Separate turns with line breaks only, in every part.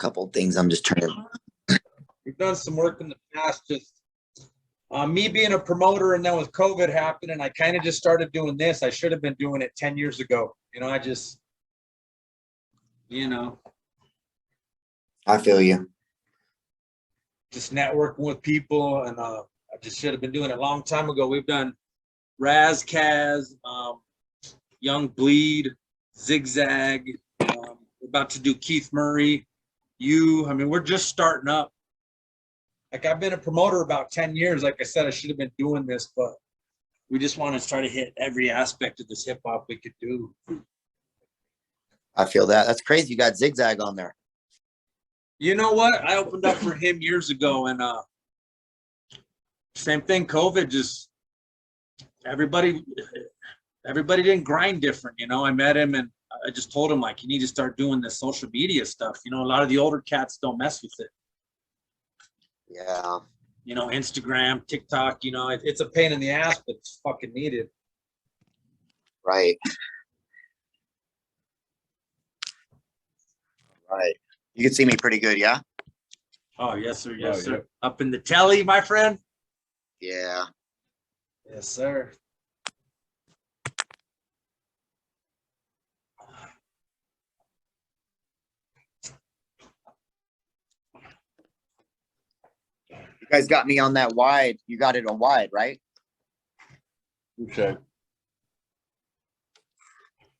couple things I'm just trying to.
We've done some work in the past, just me being a promoter, and then with COVID happening, I kind of just started doing this. I should have been doing it 10 years ago. I just,
I feel you.
just networking with people, and I just should have been doing it a long time ago. We've done Raz Kaz, Young Bleed, Zigzag. We're about to do Keith Murray. We're just starting up. Like, I've been a promoter about 10 years. Like I said, I should have been doing this, but we just want to try to hit every aspect of this hip hop we could do.
I feel that. That's crazy. You got Zigzag on there.
You know what? I opened up for him years ago, and same thing. COVID, just everybody didn't grind different. I met him, and I just told him, like, you need to start doing this social media stuff. A lot of the older cats don't mess with it.
Yeah.
Instagram, TikTok, it's a pain in the ass, but it's fucking needed.
Right. Right. You can see me pretty good, yeah?
Oh, yes, sir. Yes, sir. Yeah. Up in the telly, my friend?
Yeah.
Yes, sir.
You guys got me on that wide. You got it on wide, right?
Okay.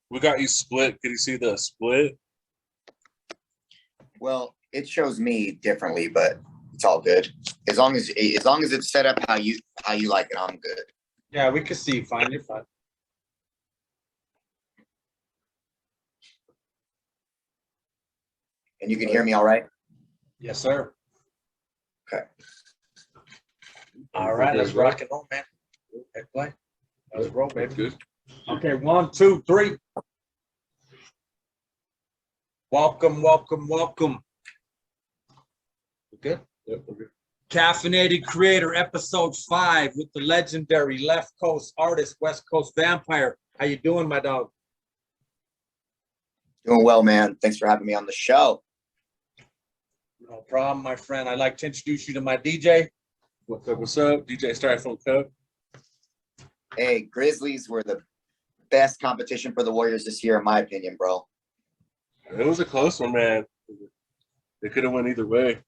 We got you split. Can you see the split?
Well, it shows me differently, but it's all good. As long as it's set up how you like it, I'm good.
Yeah, we can see you fine. You're fine.
And you can hear me all right?
Yes, sir.
Okay.
All right, let's rock and roll, man. Hit play. Let's roll, baby.
Good.
Okay, 1, 2, 3. Welcome, welcome, welcome. We good?
Yep, we're good.
Caffeinated Creator, episode 5, with the legendary Left Coast artist, West Coast Vampire. How you doing, my dog?
Doing well, man. Thanks for having me on the show.
No problem, my friend. I'd like to introduce you to my DJ.
What's up? What's up? DJ Styrofoam Cup.
Hey, Grizzlies were the best competition for the Warriors this year, in my opinion, bro.
It was a close one, man. They could have went either way.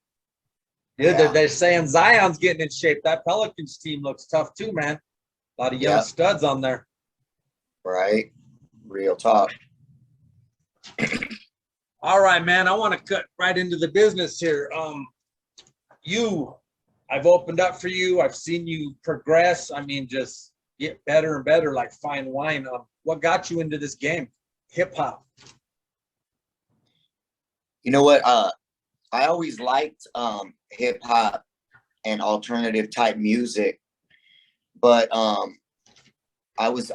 Yeah, they're saying Zion's getting in shape. That Pelicans team looks tough too, man. A lot of young studs on there. Right.
Real talk.
All right, man. I want to cut right into the business here. I've opened up for you. I've seen you progress. Just get better and better, like fine wine. What got you into this game? Hip hop.
You know what? I always liked hip hop and alternative type music, but I was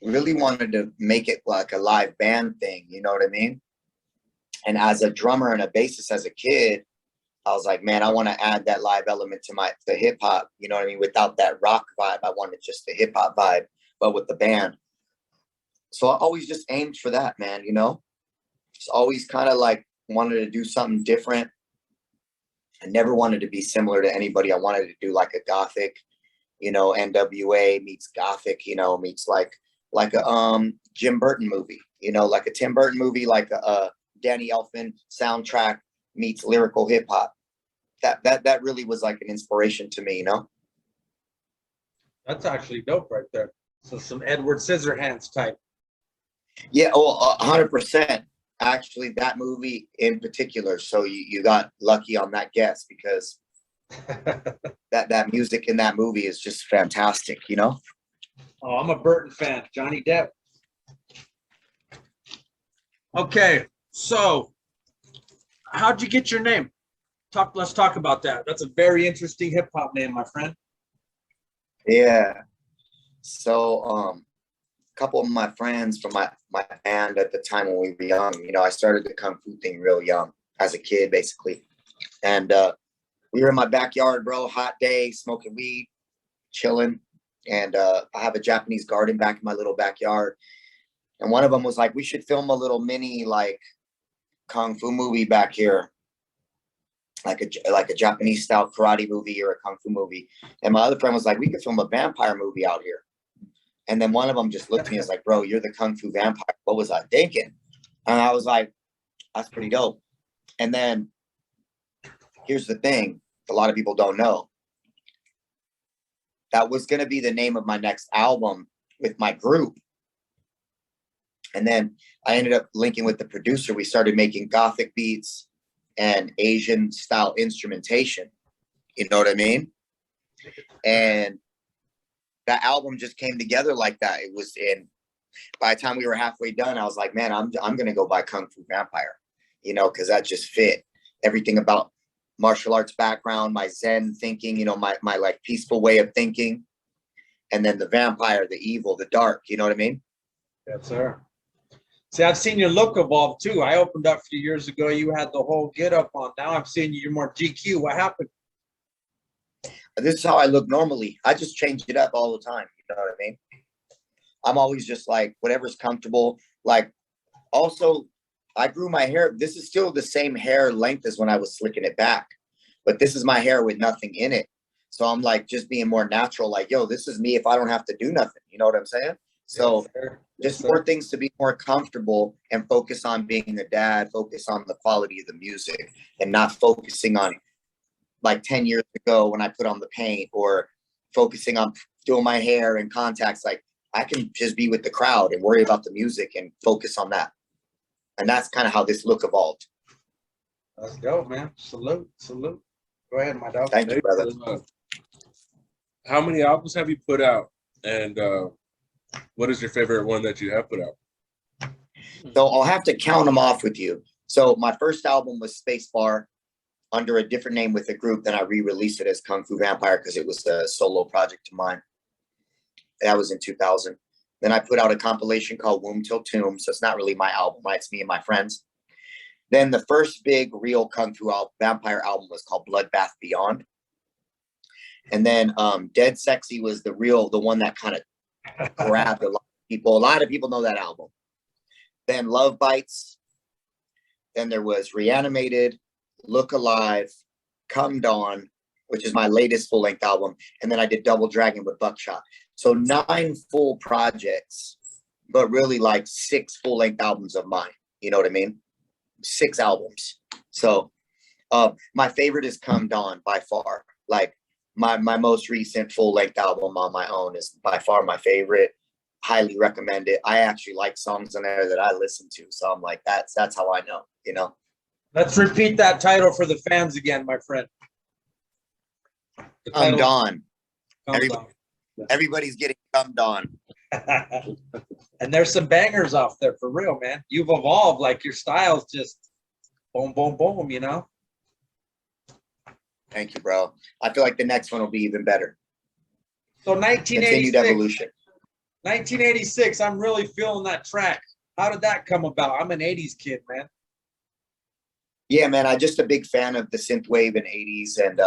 really wanted to make it like a live band thing. You know what I mean? And as a drummer and a bassist as a kid, I was like, man, I want to add that live element to the hip hop. You know what I mean? Without that rock vibe, I wanted just the hip hop vibe, but with the band. So I always just aimed for that, man. Just always kind of like wanted to do something different. I never wanted to be similar to anybody. I wanted to do like a gothic, NWA meets gothic, meets like a Jim Burton movie, like a Tim Burton movie, like a Danny Elfman soundtrack meets lyrical hip hop. That really was like an inspiration to me,
That's actually dope right there. So some Edward Scissorhands type.
Yeah, 100%. Actually, that movie in particular. So you got lucky on that guess, because that music in that movie is just fantastic,
Oh, I'm a Burton fan. Johnny Depp. Okay, so how'd you get your name? Let's talk about that. That's a very interesting hip hop name, my friend.
Yeah. So a couple of my friends from my band at the time when we were young, I started the Kung Fu thing real young as a kid, basically. And we were in my backyard, bro, hot day, smoking weed, chilling. And I have a Japanese garden back in my little backyard. And one of them was like, we should film a little mini, like, kung fu movie back here, like a Japanese style karate movie or a kung fu movie. And my other friend was like, we could film a vampire movie out here. And then one of them just looked at me and was like, bro, you're the kung fu vampire. What was I thinking? And I was like, that's pretty dope. And then here's the thing a lot of people don't know. That was going to be the name of my next album with my group. And then I ended up linking with the producer. We started making gothic beats and Asian style instrumentation. You know what I mean? And that album just came together like that. It was by the time we were halfway done, I was like, man, I'm going to go buy Kung Fu Vampire, you know, because that just fit everything about martial arts background, my Zen thinking, you know, my like peaceful way of thinking. And then the vampire, the evil, the dark, you know what I mean?
Yes, sir. See, I've seen your look evolve too. I opened up a few years ago. You had the whole get up on. Now I'm seeing you're more GQ. What happened?
This is how I look normally. I just change it up all the time. You know what I mean? I'm always just like, whatever's comfortable. Like, also, I grew my hair. This is still the same hair length as when I was slicking it back. But this is my hair with nothing in it. So I'm like, just being more natural. Like, yo, this is me if I don't have to do nothing. You know what I'm saying? So just more things to be more comfortable and focus on being a dad, focus on the quality of the music and not focusing on like 10 years ago when I put on the paint or focusing on doing my hair and contacts. Like I can just be with the crowd and worry about the music and focus on that. And that's kind of how this look evolved.
Let's go, man. Salute. Go ahead, my dog.
Thank you, brother.
How many albums have you put out? And what is your favorite one that you have put out?
So I'll have to count them off with you. So my first album was Spacebar under a different name with a group. Then I re-released it as Kung Fu Vampire because it was a solo project of mine. That was in 2000. Then I put out a compilation called Womb Till Tomb. So it's not really my album, right? It's me and my friends. Then the first big real Kung Fu Vampire album was called Bloodbath Beyond. And then Dead Sexy was the one that kind of grabbed a lot of people. A lot of people know that album. Then Love Bites. Then there was Reanimated, Look Alive, Come Dawn, which is my latest full-length album. And then I did Double Dragon with Buckshot. So 9 full projects, but really like 6 full-length albums of mine. You know what I mean? 6 albums. So my favorite is Come Dawn by far. Like my most recent full-length album on my own is by far my favorite. Highly recommend it. I actually like songs on there that I listen to. So I'm like, that's how I know, you know?
Let's repeat that title for the fans again, my friend.
Come Dawn. Everybody's getting Come Dawn.
And there's some bangers off there for real, man. You've evolved, like your style's just boom, boom, boom, you know?
Thank you, bro. I feel like the next one will be even better.
So
Continued evolution.
1986, I'm really feeling that track. How did that come about? I'm an 80s kid, man.
Yeah, man, I'm just a big fan of the synthwave in 80s. And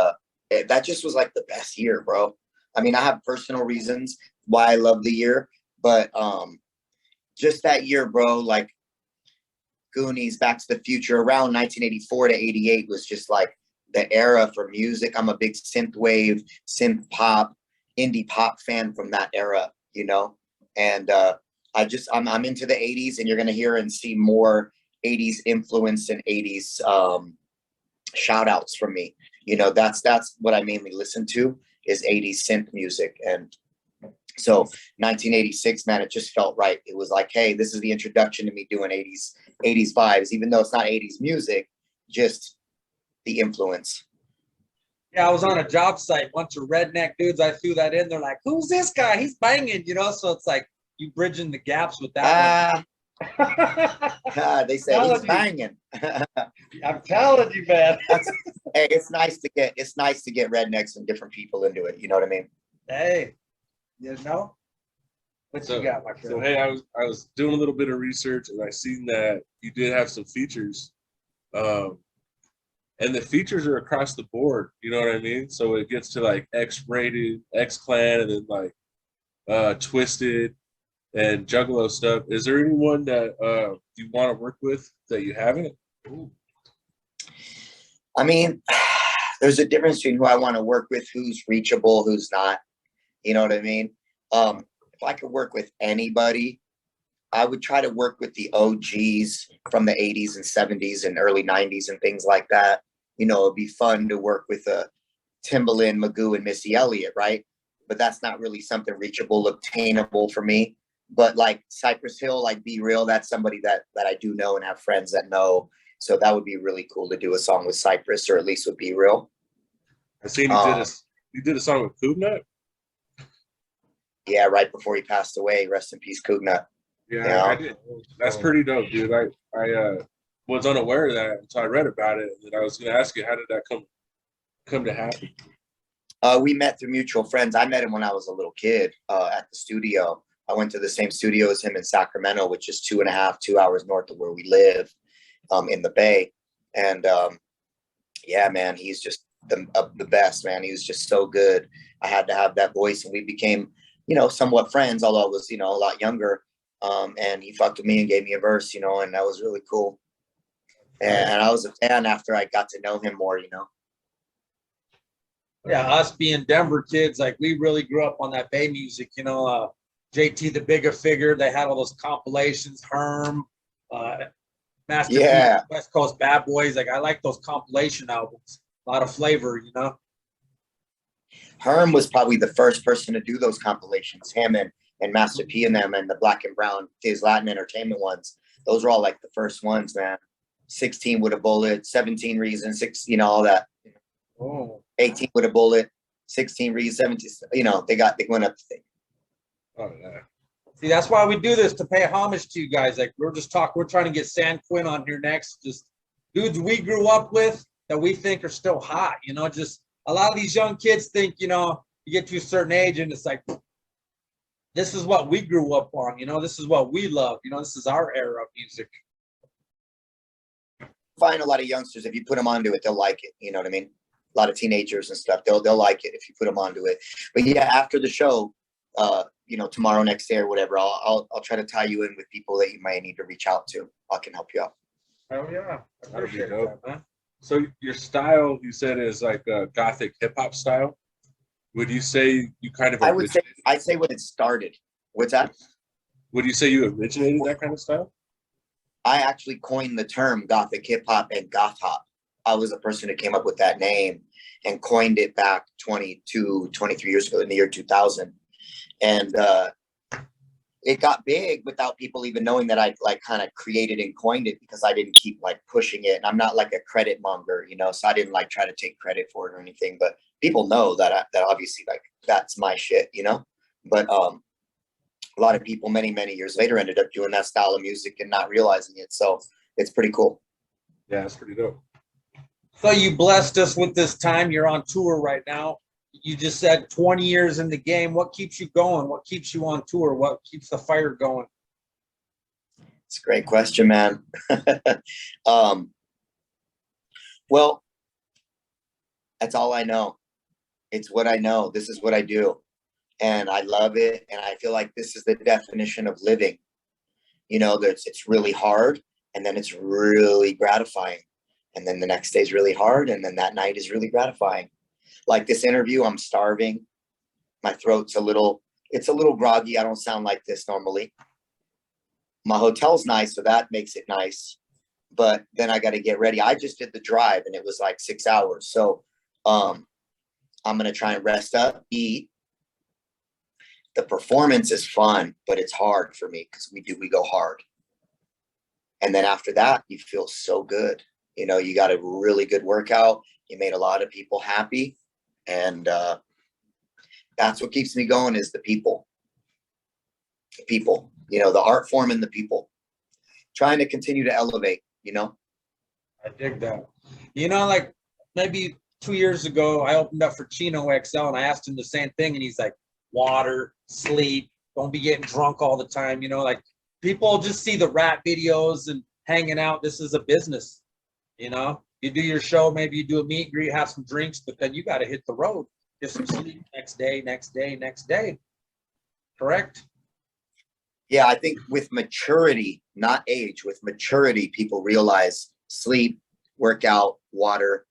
that just was like the best year, bro. I mean, I have personal reasons why I love the year, but just that year, bro, like Goonies, Back to the Future, around 1984 to 88 was just like the era for music. I'm a big synthwave, synth pop, indie pop fan from that era, you know? And I'm into the 80s, and you're going to hear and see more 80s influence and 80s shout outs from me. You know, that's what I mainly listen to is 80s synth music. And so 1986, man, it just felt right. It was like, hey, this is the introduction to me doing 80s vibes, even though it's not 80s music, just the influence.
Yeah, I was on a job site, bunch of redneck dudes. I threw that in. They're like, who's this guy? He's banging, you know? So it's like you bridging the gaps with that one.
They say he's banging.
I'm telling you, man.
Hey, it's nice to get rednecks and different people into it. You know what I mean?
Hey, you know? What you got, my friend?
So hey, I was doing a little bit of research, and I seen that you did have some features. And the features are across the board, you know what I mean? So it gets to like X-Rated, X-Clan, and then like Twisted and Juggalo stuff. Is there anyone that you want to work with that you haven't?
Ooh.
I mean, there's a difference between who I want to work with, who's reachable, who's not. You know what I mean? If I could work with anybody, I would try to work with the OGs from the 80s and 70s and early 90s and things like that. You know, it'd be fun to work with Timbaland, Magoo, and Missy Elliott, right? But that's not really something reachable, obtainable for me. But like Cypress Hill, like Be Real, that's somebody that I do know and have friends that know. So that would be really cool to do a song with Cypress, or at least with Be Real.
I seen you did a song with Kubnut.
Yeah, right before he passed away. Rest in peace, Kugna.
Yeah,
Yeah.
I did. That's pretty dope, dude. I was unaware of that until I read about it, and then I was gonna ask you, how did that come to happen?
We met through mutual friends. I met him when I was a little kid at the studio. I went to the same studio as him in Sacramento, which is 2 hours north of where we live, in the Bay. And yeah, man, he's just the best, man. He was just so good. I had to have that voice, and we became, somewhat friends, although I was, a lot younger. And he fucked with me and gave me a verse, and that was really cool. And I was a fan after I got to know him more.
Yeah, us being Denver kids, like we really grew up on that Bay music, JT the Bigger Figure. They had all those compilations, Herm, Master
Yeah.
P, West Coast Bad Boys. Like I like those compilation albums. A lot of flavor.
Herm was probably the first person to do those compilations. Him and Master P and them, and the Black and Brown His Latin Entertainment ones. Those were all like the first ones, man. 16 with a bullet, 17 reasons, all that.
Oh.
18 with a bullet, 16 reasons, 17. They went up.
Oh yeah.
See, that's why we do this, to pay homage to you guys. Like we're trying to get San Quinn on here next. Just dudes we grew up with that we think are still hot. Just a lot of these young kids think, you get to a certain age and it's like, this is what we grew up on. This is what we love. This is our era of music.
Find a lot of youngsters, if you put them onto it, they'll like it. You know what I mean? A lot of teenagers and stuff, they'll like it if you put them onto it. But yeah, after the show, tomorrow, next day or whatever, I'll try to tie you in with people that you might need to reach out to. I can help you out.
Oh yeah, I appreciate that, man.
So your style, you said, is like a gothic hip hop style. Would you say you kind of?
I'd say when it started. What's that?
Would you say you originated that kind of style?
I actually coined the term gothic hip hop and goth hop. I was the person who came up with that name and coined it back 22, 23 years ago in the year 2000. And it got big without people even knowing that I like kind of created and coined it, because I didn't keep like pushing it. And I'm not like a credit monger, so I didn't like try to take credit for it or anything. But people know that obviously like that's my shit, But a lot of people many, many years later ended up doing that style of music and not realizing it. So it's pretty cool.
Yeah, it's pretty dope.
So you blessed us with this time. You're on tour right now. You just said 20 years in the game. What keeps you going? What keeps you on tour? What keeps the fire going?
It's a great question, man. Well, that's all I know. It's what I know. This is what I do. And I love it. And I feel like this is the definition of living. It's really hard, and then it's really gratifying. And then the next day is really hard, and then that night is really gratifying. Like this interview, I'm starving. My throat's a little groggy. I don't sound like this normally. My hotel's nice, so that makes it nice. But then I got to get ready. I just did the drive, and it was like 6 hours. So I'm going to try and rest up, eat. The performance is fun, but it's hard for me because we go hard. And then after that, you feel so good. You got a really good workout. You made a lot of people happy. And that's what keeps me going, is the people. The people, the art form and the people. Trying to continue to elevate,
I dig that. Like maybe 2 years ago, I opened up for Chino XL and I asked him the same thing. And he's like, water, sleep, don't be getting drunk all the time. Like people just see the rap videos and hanging out. This is a business. You do your show, maybe you do a meet and greet, have some drinks, but then you got to hit the road, get some sleep, next day. Correct?
Yeah, I think with maturity, not age, with maturity, people realize sleep, workout, water,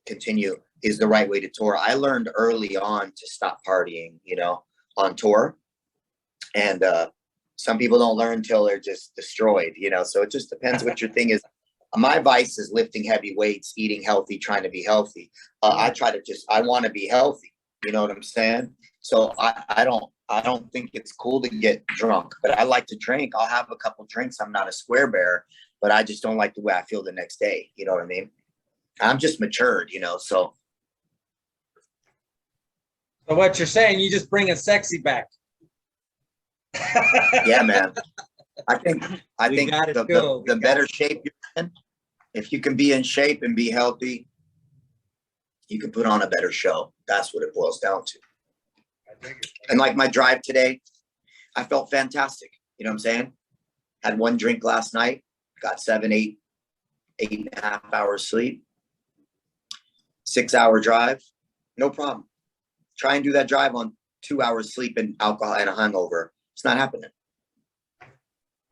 continue is the right way to tour. I learned early on to stop partying, on tour. And some people don't learn until they're just destroyed, so it just depends what your thing is. My vice is lifting heavy weights, eating healthy, trying to be healthy. I want to be healthy. You know what I'm saying? So I don't think it's cool to get drunk, but I like to drink. I'll have a couple drinks. I'm not a square bear, but I just don't like the way I feel the next day. You know what I mean? I'm just matured, so.
So what you're saying, you just bring a sexy back.
Yeah, man. I think the better shape you're in, if you can be in shape and be healthy, you can put on a better show. That's what it boils down to. And like my drive today, I felt fantastic. You know what I'm saying? Had one drink last night, got 8.5 hours sleep, 6-hour drive, no problem. Try and do that drive on 2 hours sleep and alcohol and a hangover. It's not happening.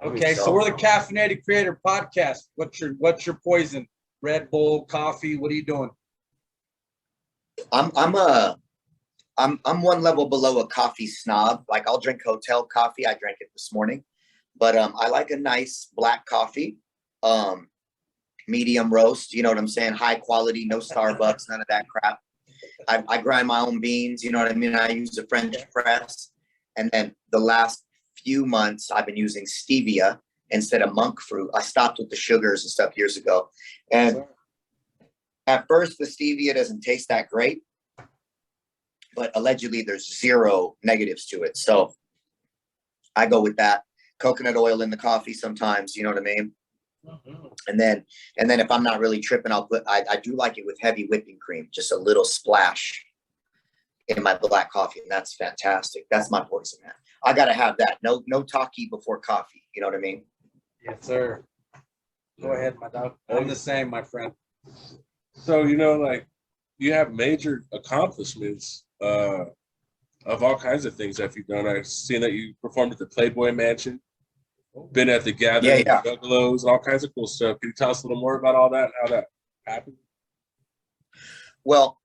Okay, so we're the Caffeinated Creator Podcast. What's your poison? Red Bull, coffee? What are you doing?
I'm one level below a coffee snob. Like I'll drink hotel coffee. I drank it this morning, but I like a nice black coffee, medium roast. You know what I'm saying? High quality, no Starbucks, none of that crap. I grind my own beans. You know what I mean? I use a French press, and then the last few months I've been using stevia instead of monk fruit. I stopped with the sugars and stuff years ago, and at first the stevia doesn't taste that great, but allegedly there's 0 negatives to it. So I go with that. Coconut oil in the coffee sometimes, you know what I mean? Mm-hmm. And then if I'm not really tripping, I do like it with heavy whipping cream, just a little splash in my black coffee, and that's fantastic. That's my poison, man. I gotta have that. No talkie before coffee. You know what I mean?
Yes, sir. Go ahead, my dog. I'm the same, my friend.
So like you have major accomplishments of all kinds of things that you've done. I've seen that you performed at the Playboy Mansion, been at the Gathering, Juggalos, and all kinds of cool stuff. Can you tell us a little more about all that, how that happened?
Well,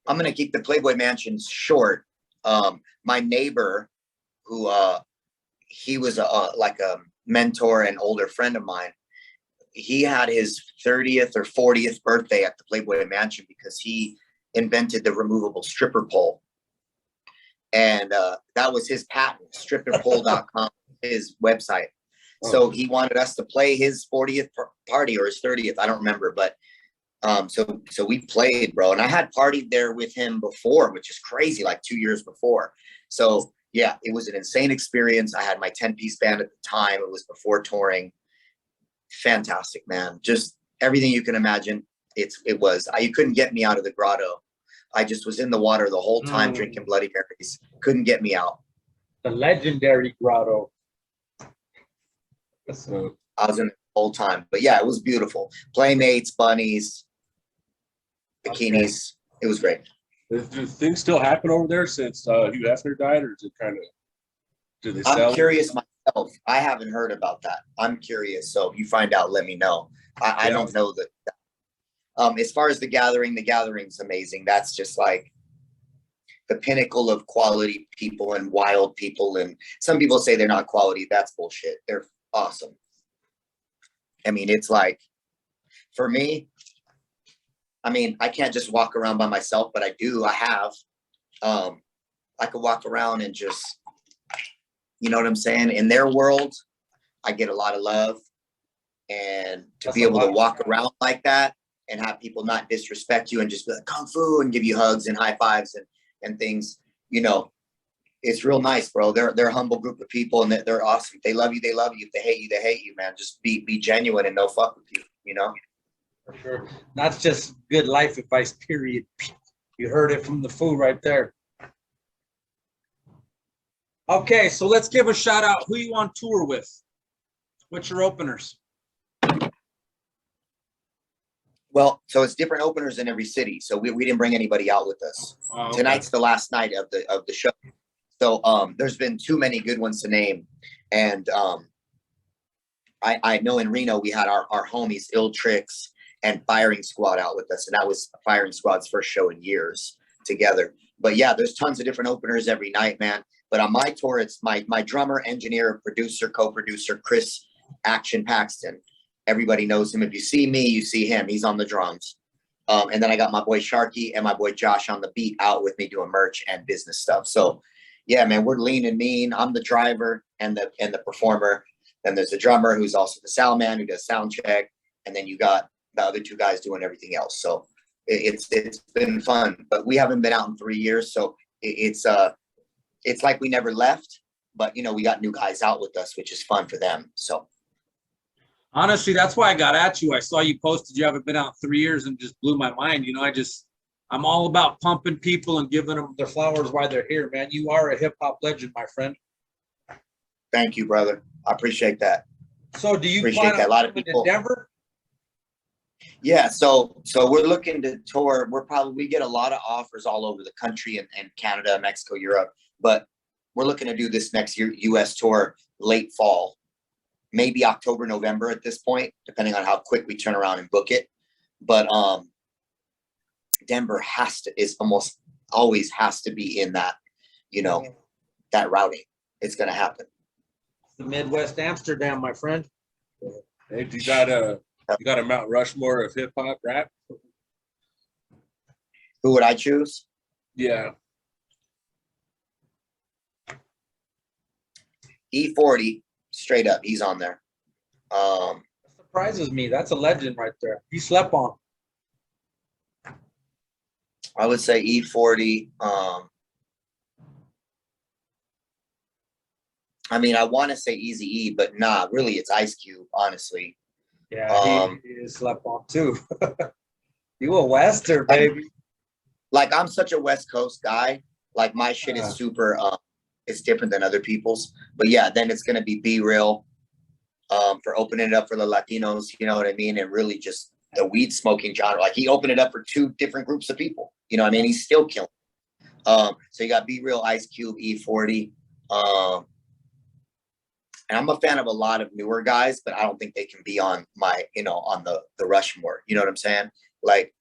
I'm going to keep the Playboy Mansions short. My neighbor, who he was like a mentor and older friend of mine, he had his 30th or 40th birthday at the Playboy Mansion because he invented the removable stripper pole. And that was his patent, stripperpole.com, his website. So he wanted us to play his 40th party or his 30th. I don't remember, but so we played, bro. And I had partied there with him before, which is crazy, like 2 years before. So yeah, it was an insane experience. I had my 10-piece band at the time. It was before touring. Fantastic, man. Just everything you can imagine. You couldn't get me out of the grotto. I just was in the water the whole time drinking Bloody Marys. Couldn't get me out.
The legendary grotto.
So I was in the whole time. But yeah, it was beautiful. Playmates, bunnies, bikinis. Okay. It was great.
Do things still happen over there since Hugh Hefner died, or is it kind of, do they sell?
I'm curious myself. I haven't heard about that. I'm curious. So if you find out, let me know. I don't know that. As far as the gathering's amazing. That's just like the pinnacle of quality people and wild people. And some people say they're not quality. That's bullshit. They're awesome. I mean, it's like, for me, I mean, I can't just walk around by myself, but I do. I have. I could walk around and just, you know what I'm saying? In their world, I get a lot of love. And to be able to walk around like that and have people not disrespect you and just be like, kung fu, and give you hugs and high fives and things, it's real nice, bro. They're a humble group of people, and they're awesome. They love you. They love you. If they hate you, man. Just be genuine and they'll fuck with you,
For sure. That's just good life advice, period. You heard it from the fool right there. Okay, so let's give a shout out. Who you on tour with? What's your openers?
Well, so it's different openers in every city. So we didn't bring anybody out with us. Oh, okay. Tonight's the last night of the show. So there's been too many good ones to name. And I know in Reno we had our homies Ill Tricks and Firing Squad out with us, and that was Firing Squad's first show in years together. But yeah, there's tons of different openers every night, man. But on my tour, it's my drummer, engineer, producer, co-producer, Chris Action Paxton. Everybody knows him. If you see me, you see him. He's on the drums. And then I got my boy Sharky and my boy Josh on the beat out with me doing merch and business stuff. So yeah, man, we're lean and mean. I'm the driver and the performer. Then there's the drummer who's also the sound man who does sound check. And then you got the other two guys doing everything else. So it's been fun, but we haven't been out in 3 years. So it's like we never left, but you know, we got new guys out with us, which is fun for them. So
Honestly, that's why I got at you. I saw you posted you haven't been out in 3 years and just blew my mind. You know, I'm all about pumping people and giving them their flowers while they're here, man. You are a hip hop legend, my friend.
thank you, brother. I appreciate that.
So do you
Appreciate
plan
that.
on
A lot of
coming to
people.
Denver?
Yeah, so we're looking to tour. We get a lot of offers all over the country and Canada, Mexico, Europe, but we're looking to do this next year US tour late fall, maybe October, November at this point, depending on how quick we turn around and book it. But Denver is almost always has to be in that, you know, that routing. It's gonna happen.
The Midwest Amsterdam, my friend.
Hey, you got a Mount Rushmore of hip hop rap?
Who would I choose?
Yeah.
E40, straight up, he's on there.
That surprises me. That's a legend right there. He slept on.
I would say E40. I mean, I want to say Easy-E, but nah, really, it's Ice Cube, honestly.
Yeah, he slept on too. You a Wester, baby.
Like, I'm such a West Coast guy. Like, my shit is super, it's different than other people's. But yeah, then it's going to be Real for opening it up for the Latinos, you know what I mean? And really just the weed smoking genre. Like, he opened it up for two different groups of people. You know what I mean? He's still killing. So you got Be Real, Ice Cube, E40. And I'm a fan of a lot of newer guys, but I don't think they can be on my, you know, on the Rushmore. You know what I'm saying? Like,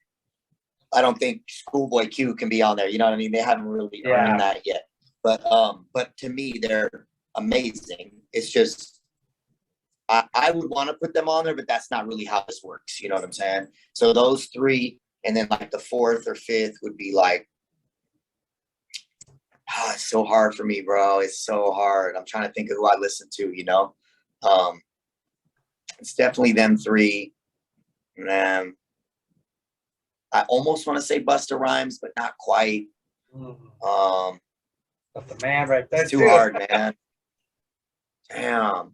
I don't think Schoolboy Q can be on there. You know what I mean? They haven't really earned that yet. But to me, they're amazing. It's just, I would want to put them on there, but that's not really how this works. You know what I'm saying? So those three, and then like the fourth or fifth would be like, it's so hard for me, bro. It's so hard. I'm trying to think of who I listen to, you know? It's definitely them three. Man, I almost want to say Busta Rhymes, but not quite.
That's the man right there.
It's too hard, man. Damn.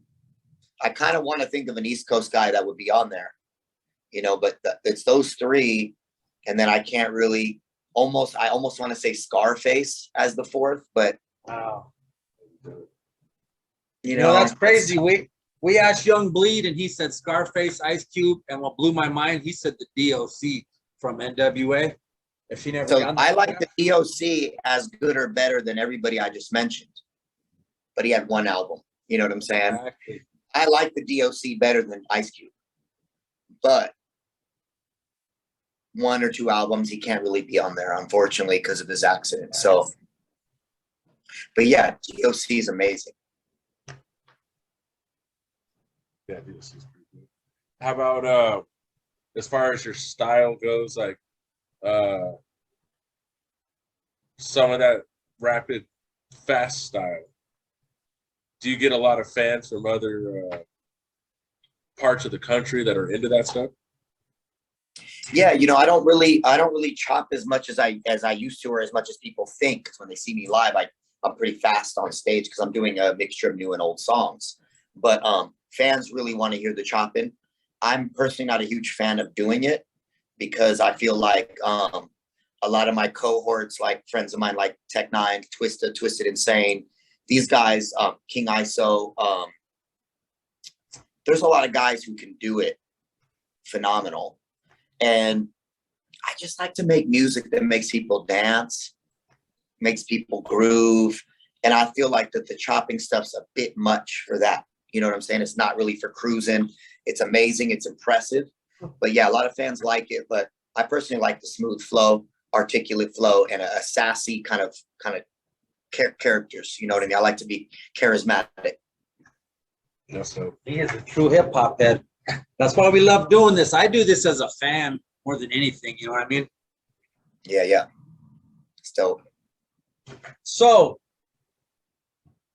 I kind of want to think of an East Coast guy that would be on there, you know, but it's those three. And then I can't really I almost want to say Scarface as the fourth, but
wow.
You know,
that's crazy. We asked Young Bleed and he said Scarface, Ice Cube, and what blew my mind, he said the DOC from NWA. If he never
so I like the DOC as good or better than everybody I just mentioned, but he had one album. You know what I'm saying?
Exactly.
I like the DOC better than Ice Cube, but one or two albums he can't really be on there, unfortunately, because of his accident. So, but yeah, DOC is amazing.
Yeah, DOC is pretty good. How about as far as your style goes, like some of that rapid, fast style? Do you get a lot of fans from other parts of the country that are into that stuff?
Yeah, you know, I don't really chop as much as I used to, or as much as people think. Because when they see me live, I'm pretty fast on stage because I'm doing a mixture of new and old songs. But fans really want to hear the chopping. I'm personally not a huge fan of doing it because I feel like a lot of my cohorts, like friends of mine, like Tech Nine, Twisted Insane, these guys, King ISO, there's a lot of guys who can do it phenomenal. And I just like to make music that makes people dance, makes people groove. And I feel like that the chopping stuff's a bit much for that. You know what I'm saying? It's not really for cruising. It's amazing. It's impressive. But yeah, a lot of fans like it. But I personally like the smooth flow, articulate flow, and a sassy kind of characters. You know what I mean? I like to be charismatic.
That's so.
He is a true hip hop head. That's why we love doing this. I do this as a fan more than anything. You know what I mean?
Yeah. Still.
So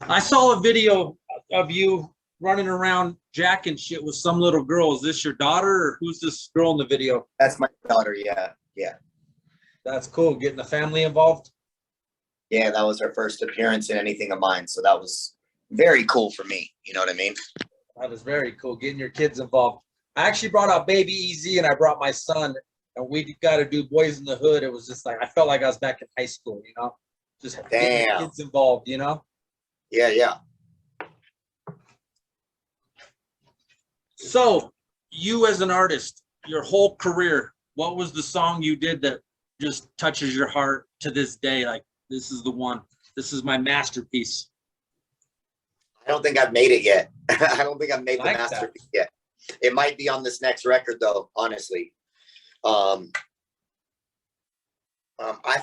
I saw a video of you running around jacking shit with some little girl. Is this your daughter, or who's this girl in the video?
That's my daughter. Yeah.
That's cool. Getting the family involved.
Yeah, that was her first appearance in anything of mine. So that was very cool for me. You know what I mean?
That is very cool. Getting your kids involved. I actually brought out Baby Easy and I brought my son, and we got to do Boys in the Hood. It was just like, I felt like I was back in high school, you know, just getting the kids involved, you know?
Yeah.
So you as an artist, your whole career, what was the song you did that just touches your heart to this day? Like, this is the one, this is my masterpiece.
I don't think I've made it yet. I don't think I've made the
Like
masterpiece yet. It might be on this next record though, honestly. I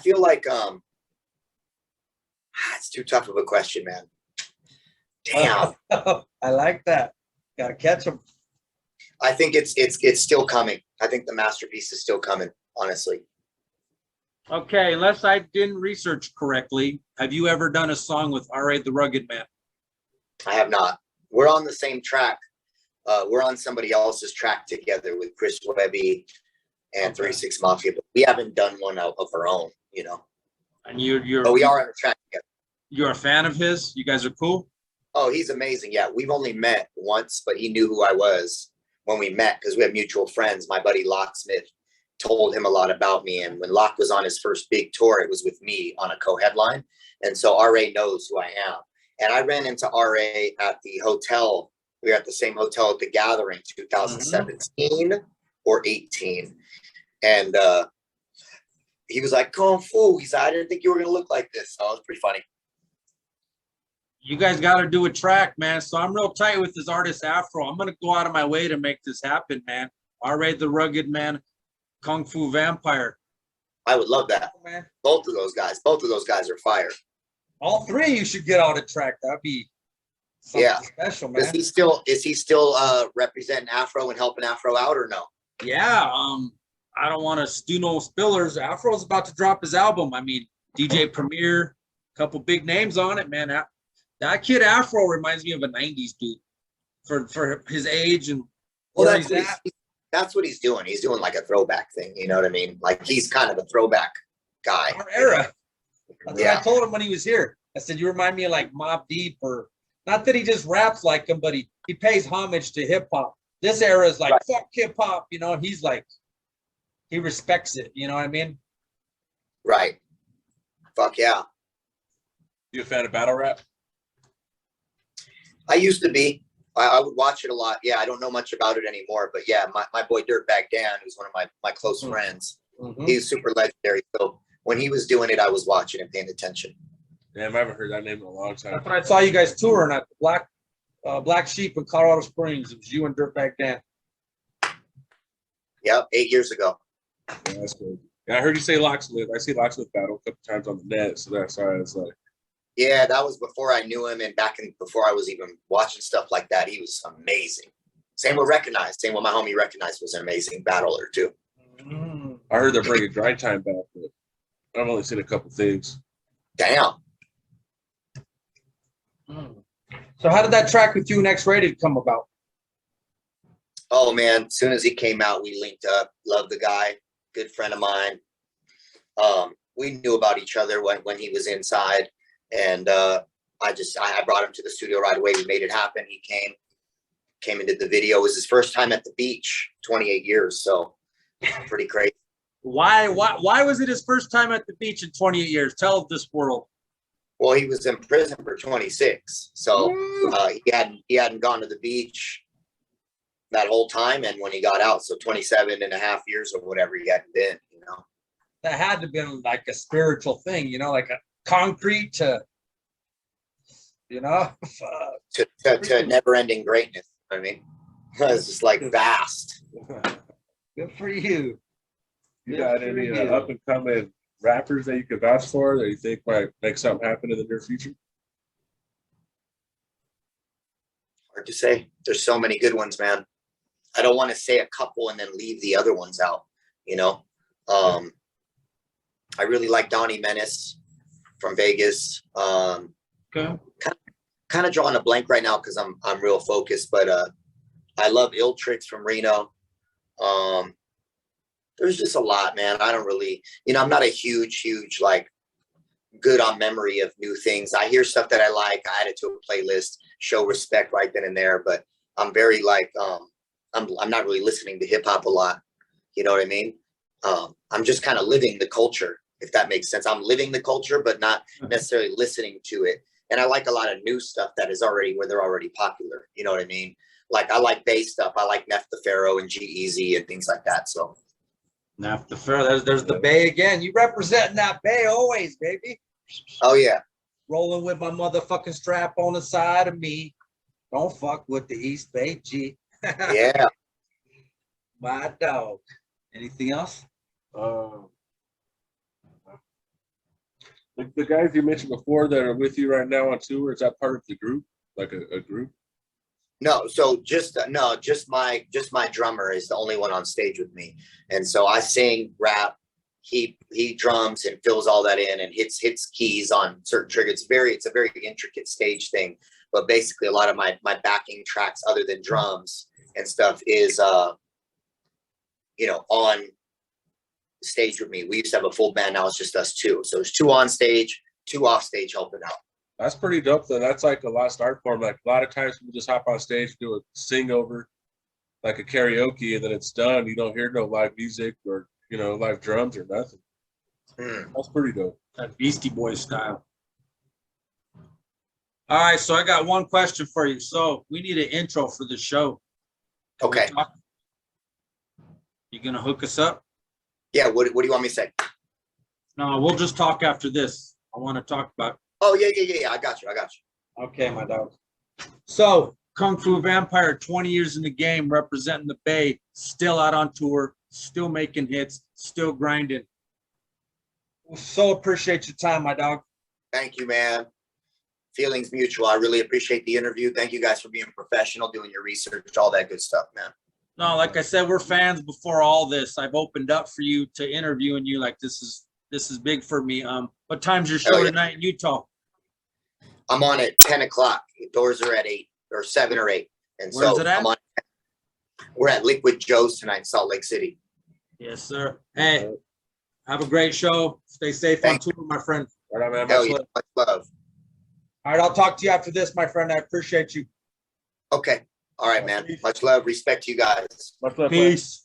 feel like it's too tough of a question, man. Damn.
I like that. Gotta catch them.
I think it's still coming. I think the masterpiece is still coming, honestly.
Okay, unless I didn't research correctly, have you ever done a song with R.A. the Rugged Man?
I have not. We're on the same track. We're on somebody else's track together with Chris Webby and 3-6 Mafia, but we haven't done one of our own, you know.
And you're
But we are on the track together.
You're a fan of his? You guys are cool?
Oh, he's amazing. Yeah, we've only met once, but he knew who I was when we met because we have mutual friends. My buddy Locksmith told him a lot about me. And when Lock was on his first big tour, it was with me on a co-headline. And so RA knows who I am. And I ran into RA at the hotel. We were at the same hotel at the Gathering, 2017 or 18. And he was like, Kung Fu. He said, I didn't think you were going to look like this. So it was pretty funny.
You guys got to do a track, man. So I'm real tight with this artist Afro. I'm going to go out of my way to make this happen, man. R.A. the Rugged Man, Kung Fu Vampire.
I would love that.
Man.
Both of those guys are fire.
All three of you should get on a track. That'd be something special, man.
Is he still representing Afro and helping Afro out or no?
Yeah. I don't want to do no spillers. Afro's about to drop his album. I mean, DJ Premier, a couple big names on it, man. That kid Afro reminds me of a 90s dude for his age and where he's at.
That's what he's doing. He's doing like a throwback thing. You know what I mean? Like he's kind of a throwback guy.
Our era. That's what I told him when he was here. I said, you remind me of like Mobb Deep, or not that he just raps like him, but he pays homage to hip hop. This era is like, fuck hip hop. You know, he's like, he respects it. You know what I mean?
Right. Fuck yeah.
You a fan of battle rap?
I used to be. I would watch it a lot. Yeah, I don't know much about it anymore, but yeah, my boy Dirtbag Dan, who's one of my close friends, he's super legendary. So when he was doing it, I was watching and paying attention.
Damn, I haven't heard that name in a long time.
That's when I saw you guys touring at Black Sheep in Colorado Springs. It was you and Dirtbag Dan.
Yep, 8 years ago.
Yeah, that's good. Yeah, I heard you say Locksmith. I see Locksmith battle a couple times on the net, so that's why it's like.
Yeah, that was before I knew him, and before I was even watching stuff like that. He was amazing. Same with Recognize. Same with my homie Recognize was an amazing battler too.
I heard they're bringing Grind Time back, but I've only seen a couple things.
Damn.
So how did that track with you and X-Rated come about?
Oh man, as soon as he came out, we linked up. Love the guy, good friend of mine. We knew about each other when he was inside. And I brought him to the studio right away. We made it happen. He came and did the video. It was his first time at the beach, 28 years. So pretty crazy.
Why was it his first time at the beach in 28 years? Tell this world.
Well, he was in prison for 26. So he hadn't gone to the beach that whole time. And when he got out, so 27 and a half years or whatever he hadn't been, you know.
That had to have been like a spiritual thing, you know, like a concrete to you know?
to never-ending greatness. I mean, it's just like vast.
Good for you.
You got any up and coming rappers that you could vouch for that you think might make something happen in the near future?
Hard to say. There's so many good ones, man. I don't want to say a couple and then leave the other ones out. You know, I really like Donnie Menace from Vegas.
Okay.
Kind of drawing a blank right now because I'm real focused, but I love Ill Tricks from Reno. There's just a lot, man. I don't really, I'm not a huge like good on memory of new things. I hear stuff that I like, I add it to a playlist, show respect right then and there. But I'm very like, I'm not really listening to hip hop a lot. You know what I mean? I'm just kind of living the culture, if that makes sense. I'm living the culture, but not necessarily listening to it. And I like a lot of new stuff that is already where they're already popular. You know what I mean? Like I like bass stuff. I like Neff the Pharaoh and G-Eazy and things like that. So
Neff the Pharaoh, there's the Bay again. You representing that Bay always, baby.
oh yeah.
Rolling with my motherfucking strap on the side of me. Don't fuck with the East Bay G.
Yeah.
My dog. Anything else?
The guys you mentioned before that are with you right now on tour, is that part of the group? Like a group?
No, so just my drummer is the only one on stage with me. And so I sing, rap, he drums and fills all that in and hits keys on certain triggers. It's a very intricate stage thing. But basically a lot of my backing tracks other than drums and stuff is on stage with me. We used to have a full band, now it's just us two. So it's two on stage, two off stage helping out.
That's pretty dope though. That's like a lost art form. Like a lot of times people just hop on stage, do a sing over like a karaoke, and then it's done. You don't hear no live music or live drums or nothing. That's pretty dope.
That Beastie Boys style. All right, so I got one question for you. So we need an intro for the show.
Okay.
You gonna hook us up?
Yeah, what do you want me to say?
No, we'll just talk after this. I want to talk about.
Oh yeah. I got you.
Okay, my dog. So Kung Fu Vampire, 20 years in the game, representing the Bay, still out on tour, still making hits, still grinding. So appreciate your time, my dog.
Thank you, man. Feelings mutual. I really appreciate the interview. Thank you guys for being professional, doing your research, all that good stuff, man.
No, like I said, we're fans before all this. I've opened up for you to interviewing you. Like this is big for me. What time's your show tonight in Utah?
I'm on at 10 o'clock. Doors are at 8 or 7 or 8. And
Where's
so
it at?
We're at Liquid Joe's tonight in Salt Lake City.
Yes, sir. Hey, have a great show. Stay safe on tour, my friend.
Right on, man.
Hell yeah, much love.
All right, I'll talk to you after this, my friend. I appreciate you.
Okay. All right, man. Much love. Respect to you guys.
Much love.
Peace.